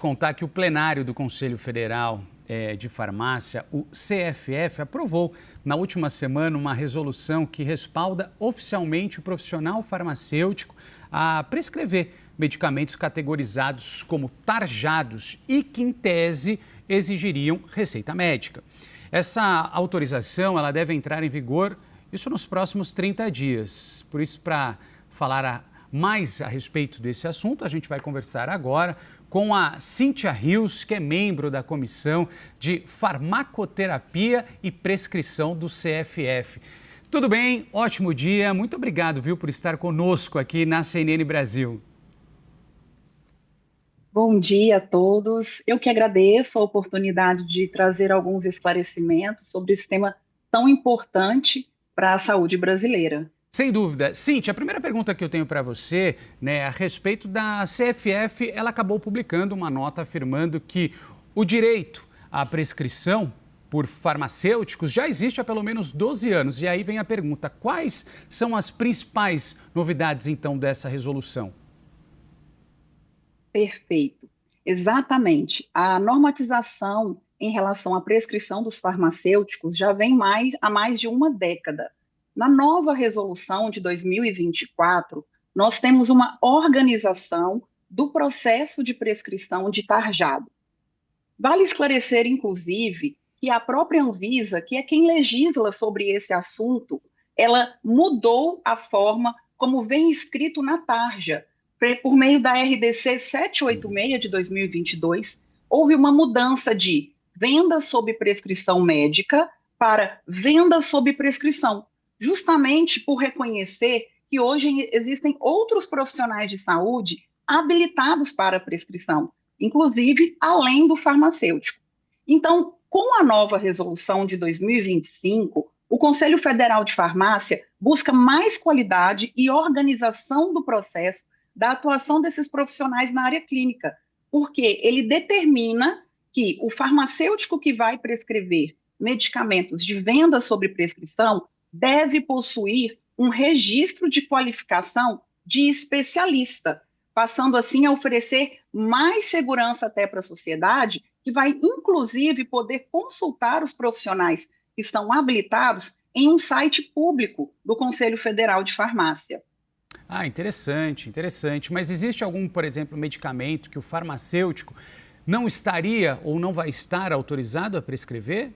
contar que o plenário do Conselho Federal de Farmácia, o CFF, aprovou na última semana uma resolução que respalda oficialmente o profissional farmacêutico a prescrever medicamentos categorizados como tarjados e que, em tese, exigiriam receita médica. Essa autorização ela deve entrar em vigor isso nos próximos 30 dias. Por isso, para falar mais a respeito desse assunto, a gente vai conversar agora com a Cíntia Rios, que é membro da Comissão de Farmacoterapia e Prescrição do CFF. Tudo bem? Ótimo dia. Muito obrigado, viu, por estar conosco aqui na CNN Brasil. Bom dia a todos. Eu que agradeço a oportunidade de trazer alguns esclarecimentos sobre esse tema tão importante para a saúde brasileira. Sem dúvida. Cíntia, a primeira pergunta que eu tenho para você, a respeito da CFF, ela acabou publicando uma nota afirmando que o direito à prescrição por farmacêuticos já existe há pelo menos 12 anos. E aí vem a pergunta, quais são as principais novidades, então, dessa resolução? Perfeito. Exatamente. A normatização em relação à prescrição dos farmacêuticos já vem há mais de uma década. Na nova resolução de 2024, nós temos uma organização do processo de prescrição de tarjado. Vale esclarecer, inclusive, que a própria Anvisa, que é quem legisla sobre esse assunto, ela mudou a forma como vem escrito na tarja. Por meio da RDC 786 de 2022, houve uma mudança de venda sob prescrição médica para venda sob prescrição, justamente por reconhecer que hoje existem outros profissionais de saúde habilitados para a prescrição, inclusive além do farmacêutico. Então, com a nova resolução de 2025, o Conselho Federal de Farmácia busca mais qualidade e organização do processo da atuação desses profissionais na área clínica, porque ele determina que o farmacêutico que vai prescrever medicamentos de venda sob prescrição deve possuir um registro de qualificação de especialista, passando assim a oferecer mais segurança até para a sociedade, que vai inclusive poder consultar os profissionais que estão habilitados em um site público do Conselho Federal de Farmácia. Ah, interessante, interessante. Mas existe algum, por exemplo, medicamento que o farmacêutico não estaria ou não vai estar autorizado a prescrever?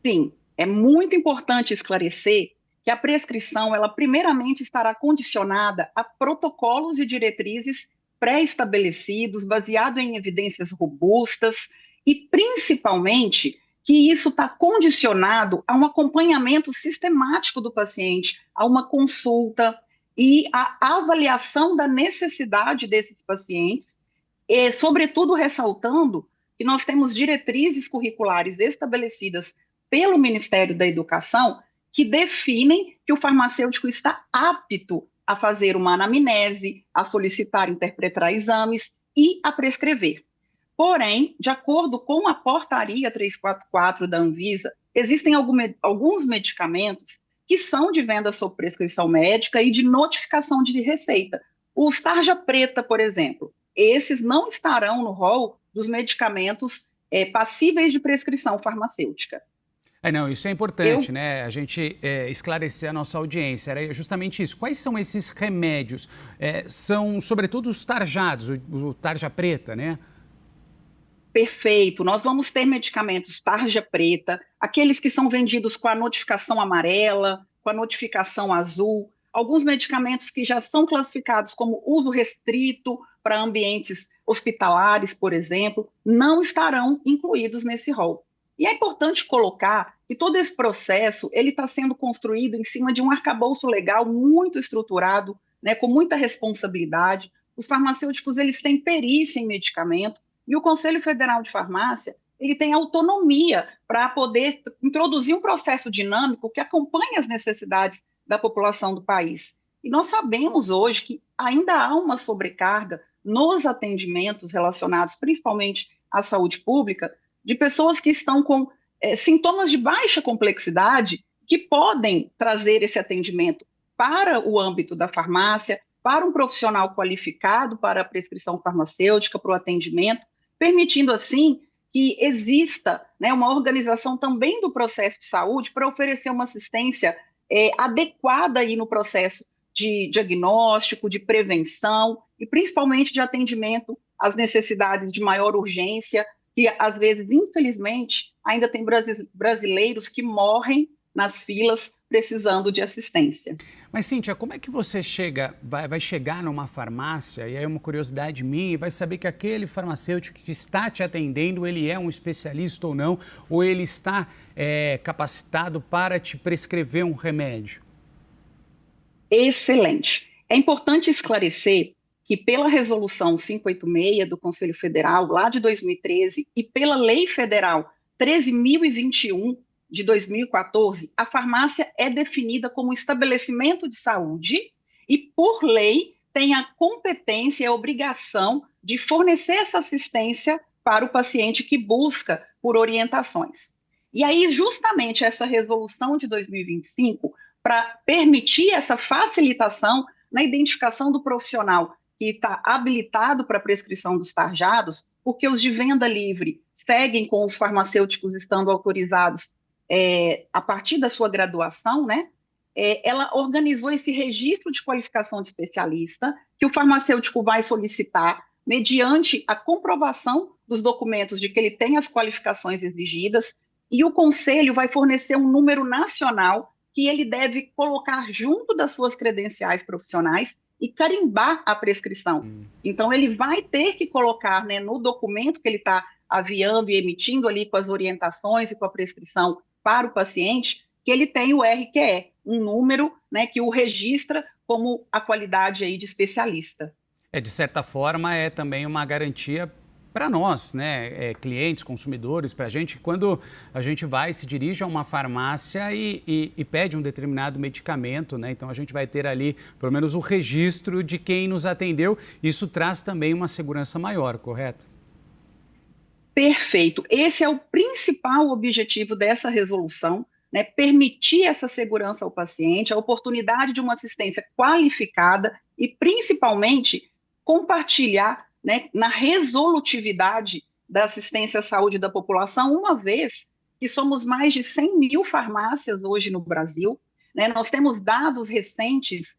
Sim, é muito importante esclarecer que a prescrição, ela primeiramente estará condicionada a protocolos e diretrizes pré-estabelecidos, baseado em evidências robustas e, principalmente, que isso está condicionado a um acompanhamento sistemático do paciente, a uma consulta e a avaliação da necessidade desses pacientes, e, sobretudo, ressaltando que nós temos diretrizes curriculares estabelecidas pelo Ministério da Educação que definem que o farmacêutico está apto a fazer uma anamnese, a solicitar, interpretar exames e a prescrever. Porém, de acordo com a portaria 344 da Anvisa, existem alguns medicamentos que são de venda sob prescrição médica e de notificação de receita. Os tarja preta, por exemplo, esses não estarão no rol dos medicamentos passíveis de prescrição farmacêutica. Não, isso é importante, né? A gente esclarecer a nossa audiência. Era justamente isso. Quais são esses remédios? São, sobretudo, os tarjados, o tarja preta, né? Perfeito. Nós vamos ter medicamentos tarja preta, aqueles que são vendidos com a notificação amarela, com a notificação azul, alguns medicamentos que já são classificados como uso restrito para ambientes hospitalares, por exemplo, não estarão incluídos nesse rol. E é importante colocar que todo esse processo ele está sendo construído em cima de um arcabouço legal muito estruturado, né, com muita responsabilidade. Os farmacêuticos eles têm perícia em medicamento e o Conselho Federal de Farmácia ele tem autonomia para poder introduzir um processo dinâmico que acompanhe as necessidades da população do país. E nós sabemos hoje que ainda há uma sobrecarga nos atendimentos relacionados principalmente à saúde pública, de pessoas que estão com sintomas de baixa complexidade que podem trazer esse atendimento para o âmbito da farmácia, para um profissional qualificado para a prescrição farmacêutica, para o atendimento, permitindo, assim, que exista, né, uma organização também do processo de saúde para oferecer uma assistência adequada aí no processo de diagnóstico, de prevenção e principalmente de atendimento às necessidades de maior urgência, que às vezes, infelizmente, ainda tem brasileiros que morrem nas filas precisando de assistência. Mas, Cíntia, como é que você vai chegar numa farmácia, e aí é uma curiosidade minha, e vai saber que aquele farmacêutico que está te atendendo, ele é um especialista ou ele está capacitado para te prescrever um remédio? Excelente. É importante esclarecer que pela Resolução 586 do Conselho Federal, lá de 2013, e pela Lei Federal 13.021, de 2014, a farmácia é definida como estabelecimento de saúde e, por lei, tem a competência e a obrigação de fornecer essa assistência para o paciente que busca por orientações. E aí, justamente essa resolução de 2025, para permitir essa facilitação na identificação do profissional que está habilitado para a prescrição dos tarjados, porque os de venda livre seguem com os farmacêuticos estando autorizados a partir da sua graduação, né? Ela organizou esse registro de qualificação de especialista, que o farmacêutico vai solicitar mediante a comprovação dos documentos de que ele tem as qualificações exigidas, e o Conselho vai fornecer um número nacional que ele deve colocar junto das suas credenciais profissionais e carimbar a prescrição. Então, ele vai ter que colocar, né, no documento que ele está aviando e emitindo ali com as orientações e com a prescrição para o paciente, que ele tem o RQE, um número, né, que o registra como a qualidade aí de especialista. De certa forma, é também uma garantia para nós, né, clientes, consumidores, para a gente, quando a gente vai, se dirige a uma farmácia e pede um determinado medicamento, né, então a gente vai ter ali, pelo menos, o registro de quem nos atendeu. Isso traz também uma segurança maior, correto? Perfeito. Esse é o principal objetivo dessa resolução, né? Permitir essa segurança ao paciente, a oportunidade de uma assistência qualificada e, principalmente, compartilhar, né, na resolutividade da assistência à saúde da população, uma vez que somos mais de 100 mil farmácias hoje no Brasil, né? Nós temos dados recentes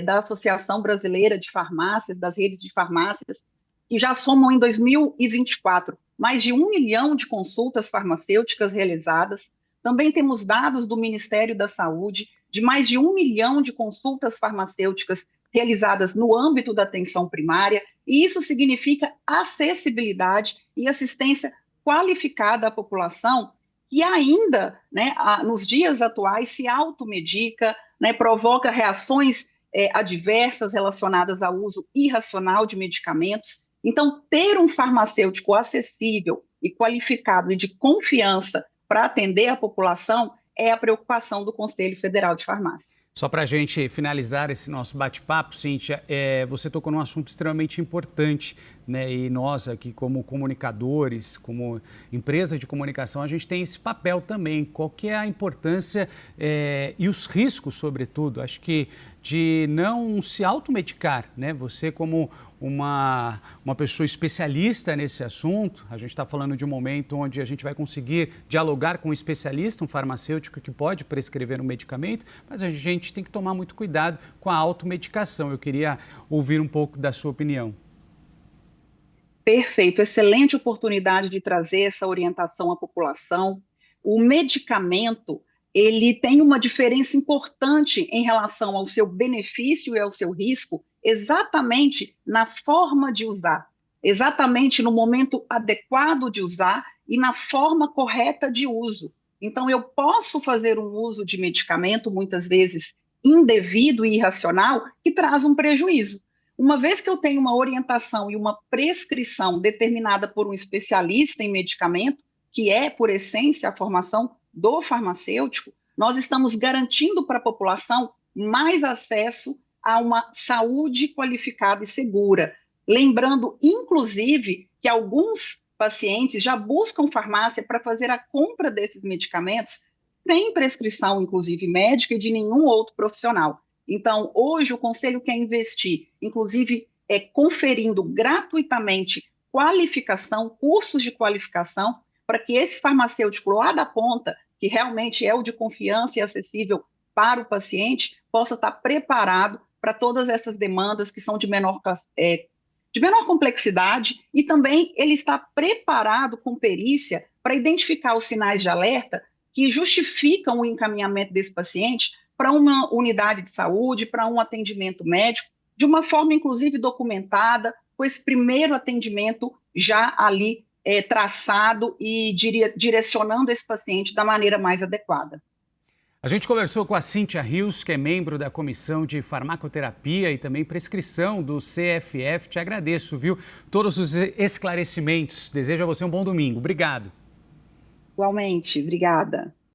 da Associação Brasileira de Farmácias, das redes de farmácias, que já somam em 2024 mais de 1 milhão de consultas farmacêuticas realizadas. Também temos dados do Ministério da Saúde de mais de 1 milhão de consultas farmacêuticas realizadas no âmbito da atenção primária, e isso significa acessibilidade e assistência qualificada à população que ainda, né, nos dias atuais, se automedica, né, provoca reações adversas relacionadas ao uso irracional de medicamentos. Então, ter um farmacêutico acessível e qualificado e de confiança para atender a população é a preocupação do Conselho Federal de Farmácia. Só para a gente finalizar esse nosso bate-papo, Cíntia, você tocou num assunto extremamente importante, né? E nós aqui como comunicadores, como empresa de comunicação, a gente tem esse papel também. Qual que é a importância e os riscos, sobretudo, acho que de não se automedicar, né? Você como uma pessoa especialista nesse assunto, a gente está falando de um momento onde a gente vai conseguir dialogar com um especialista, um farmacêutico que pode prescrever um medicamento, mas a gente tem que tomar muito cuidado com a automedicação. Eu queria ouvir um pouco da sua opinião. Perfeito, excelente oportunidade de trazer essa orientação à população. O medicamento, ele tem uma diferença importante em relação ao seu benefício e ao seu risco, exatamente na forma de usar, exatamente no momento adequado de usar e na forma correta de uso. Então, eu posso fazer um uso de medicamento, muitas vezes indevido e irracional, que traz um prejuízo. Uma vez que eu tenho uma orientação e uma prescrição determinada por um especialista em medicamento, que é, por essência, a formação do farmacêutico, nós estamos garantindo para a população mais acesso a uma saúde qualificada e segura. Lembrando, inclusive, que alguns pacientes já buscam farmácia para fazer a compra desses medicamentos sem prescrição, inclusive médica, e de nenhum outro profissional. Então, hoje o Conselho quer investir, inclusive, conferindo gratuitamente qualificação, cursos de qualificação, para que esse farmacêutico lá da ponta, que realmente é o de confiança e acessível para o paciente, possa estar preparado para todas essas demandas que são de menor complexidade, e também ele está preparado com perícia para identificar os sinais de alerta que justificam o encaminhamento desse paciente para uma unidade de saúde, para um atendimento médico, de uma forma, inclusive, documentada, com esse primeiro atendimento já ali traçado e direcionando esse paciente da maneira mais adequada. A gente conversou com a Cíntia Rios, que é membro da Comissão de Farmacoterapia e também Prescrição do CFF. Te agradeço, viu? Todos os esclarecimentos. Desejo a você um bom domingo. Obrigado. Igualmente, obrigada.